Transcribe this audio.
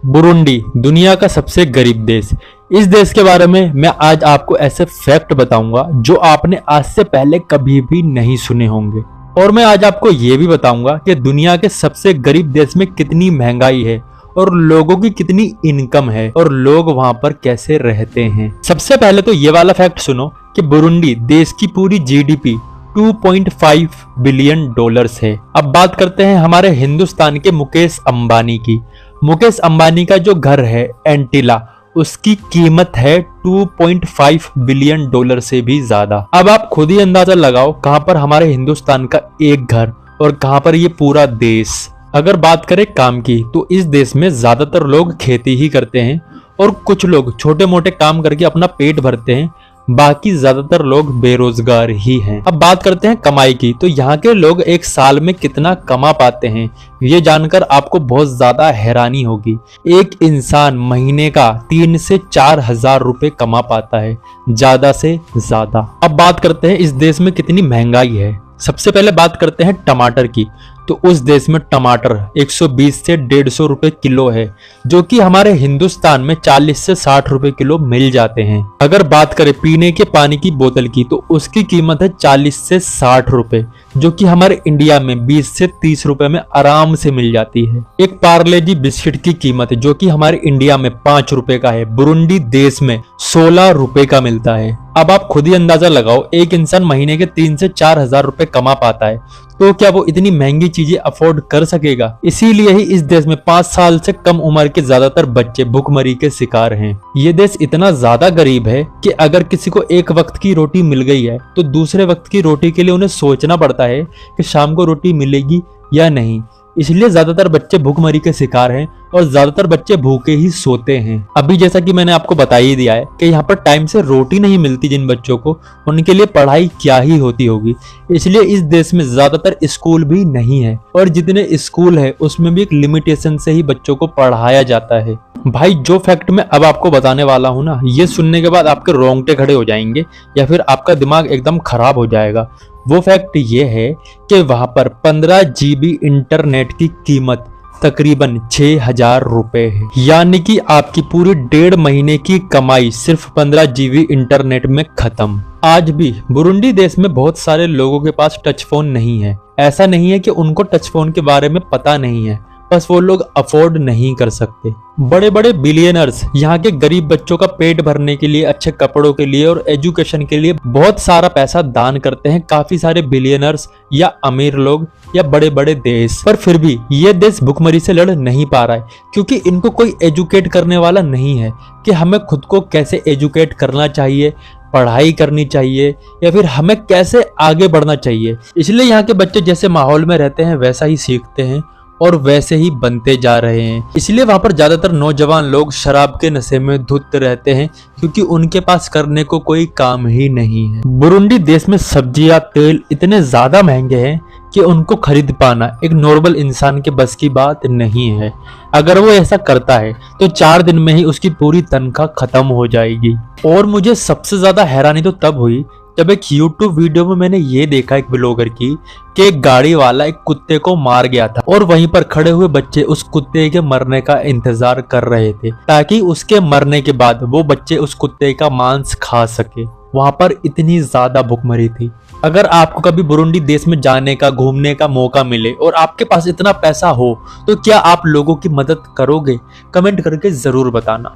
Burundi दुनिया का सबसे गरीब देश। इस देश के बारे में मैं आज आपको ऐसे फैक्ट बताऊंगा जो आपने आज से पहले कभी भी नहीं सुने होंगे। और मैं आज आपको ये भी बताऊंगा कि दुनिया के सबसे गरीब देश में कितनी महंगाई है और लोगों की कितनी इनकम है और लोग वहां पर कैसे रहते हैं। सबसे पहले तो ये वाला फैक्ट सुनो कि बुरुंडी देश की पूरी जीडीपी 2.5 बिलियन डॉलर्स है। अब बात करते हैं हमारे हिंदुस्तान के मुकेश अंबानी की। मुकेश अंबानी का जो घर है एंटिला, उसकी कीमत है 2.5 बिलियन डॉलर से भी ज्यादा। अब आप खुद ही अंदाजा लगाओ कहां पर हमारे हिंदुस्तान का एक घर और कहां पर ये पूरा देश। अगर बात करें काम की तो इस देश में ज्यादातर लोग खेती ही करते हैं और कुछ लोग छोटे मोटे काम करके अपना पेट भरते हैं, बाकी ज्यादातर लोग बेरोजगार ही हैं। अब बात करते हैं कमाई की, तो यहाँ के लोग एक साल में कितना कमा पाते हैं ये जानकर आपको बहुत ज्यादा हैरानी होगी। एक इंसान महीने का 3 से 4 हजार रुपए कमा पाता है, ज्यादा से ज्यादा। अब बात करते हैं इस देश में कितनी महंगाई है। सबसे पहले बात करते हैं टमाटर की, तो उस देश में टमाटर 120 से 150 रुपए किलो है, जो कि हमारे हिंदुस्तान में 40 से 60 रुपए किलो मिल जाते हैं। अगर बात करें पीने के पानी की बोतल की, तो उसकी कीमत है 40 से 60 रुपए, जो कि हमारे इंडिया में 20 से 30 रुपए में आराम से मिल जाती है। एक पार्ले जी बिस्किट की कीमत जो कि हमारे इंडिया में 5 रुपए का है, बुरुंडी देश में 16 रुपए का मिलता है। अब आप खुद ही अंदाजा लगाओ, एक इंसान महीने के 3 से 4 हजार रुपए कमा पाता है, तो क्या वो इतनी महंगी चीजें अफोर्ड कर सकेगा? इसीलिए ही इस देश में 5 साल से कम उम्र के ज्यादातर बच्चे भूखमरी के शिकार हैं। ये देश इतना ज्यादा गरीब है कि अगर किसी को एक वक्त की रोटी मिल गई है तो दूसरे वक्त की रोटी के लिए उन्हें सोचना पड़ता है कि शाम को रोटी मिलेगी या नहीं। इसलिए ज्यादातर बच्चे भूखमरी के शिकार हैं और ज्यादातर बच्चे भूखे ही सोते हैं। अभी जैसा कि मैंने आपको बता ही दिया है कि यहाँ पर टाइम से रोटी नहीं मिलती जिन बच्चों को, उनके लिए पढ़ाई क्या ही होती होगी। इसलिए इस देश में ज्यादातर स्कूल भी नहीं है और जितने स्कूल है उसमें भी एक लिमिटेशन से ही बच्चों को पढ़ाया जाता है। भाई जो फैक्ट मैं अब आपको बताने वाला हूँ ना, ये सुनने के बाद आपके रोंगटे खड़े हो जाएंगे या फिर आपका दिमाग एकदम खराब हो जाएगा। वो फैक्ट ये है कि वहां पर 15 GB इंटरनेट की कीमत तकरीबन 6,000 रुपए है, यानी कि आपकी पूरी 1.5 महीने की कमाई सिर्फ 15 GB इंटरनेट में खत्म। आज भी बुरुंडी देश में बहुत सारे लोगों के पास टच फोन नहीं है। ऐसा नहीं है कि उनको टच फोन के बारे में पता नहीं है, बस वो लोग अफोर्ड नहीं कर सकते। बड़े बड़े बिलियनर्स यहाँ के गरीब बच्चों का पेट भरने के लिए, अच्छे कपड़ों के लिए और एजुकेशन के लिए बहुत सारा पैसा दान करते हैं, काफी सारे बिलियनर्स या अमीर लोग या बड़े बड़े देश। पर फिर भी ये देश भुखमरी से लड़ नहीं पा रहा है क्योंकि इनको कोई एजुकेट करने वाला नहीं है कि हमें खुद को कैसे एजुकेट करना चाहिए, पढ़ाई करनी चाहिए या फिर हमें कैसे आगे बढ़ना चाहिए। इसलिए यहाँ के बच्चे जैसे माहौल में रहते हैं वैसा ही सीखते हैं और वैसे ही बनते जा रहे हैं। इसलिए वहां पर ज्यादातर नौजवान लोग शराब के नशे में धुत रहते हैं क्योंकि उनके पास करने को कोई काम ही नहीं है। बुरुंडी देश में सब्जियां, तेल इतने ज्यादा महंगे हैं कि उनको खरीद पाना एक नॉर्मल इंसान के बस की बात नहीं है। अगर वो ऐसा करता है तो 4 दिन में ही उसकी पूरी तनख्वाह खत्म हो जाएगी। और मुझे सबसे ज्यादा हैरानी तो तब हुई जब एक YouTube वीडियो में मैंने ये देखा एक ब्लॉगर की कि एक गाड़ी वाला एक कुत्ते को मार गया था और वहीं पर खड़े हुए बच्चे उस कुत्ते के मरने का इंतजार कर रहे थे ताकि उसके मरने के बाद वो बच्चे उस कुत्ते का मांस खा सके। वहां पर इतनी ज्यादा भुखमरी थी। अगर आपको कभी बुरुंडी देश में जाने का, घूमने का मौका मिले और आपके पास इतना पैसा हो तो क्या आप लोगों की मदद करोगे? कमेंट करके जरूर बताना।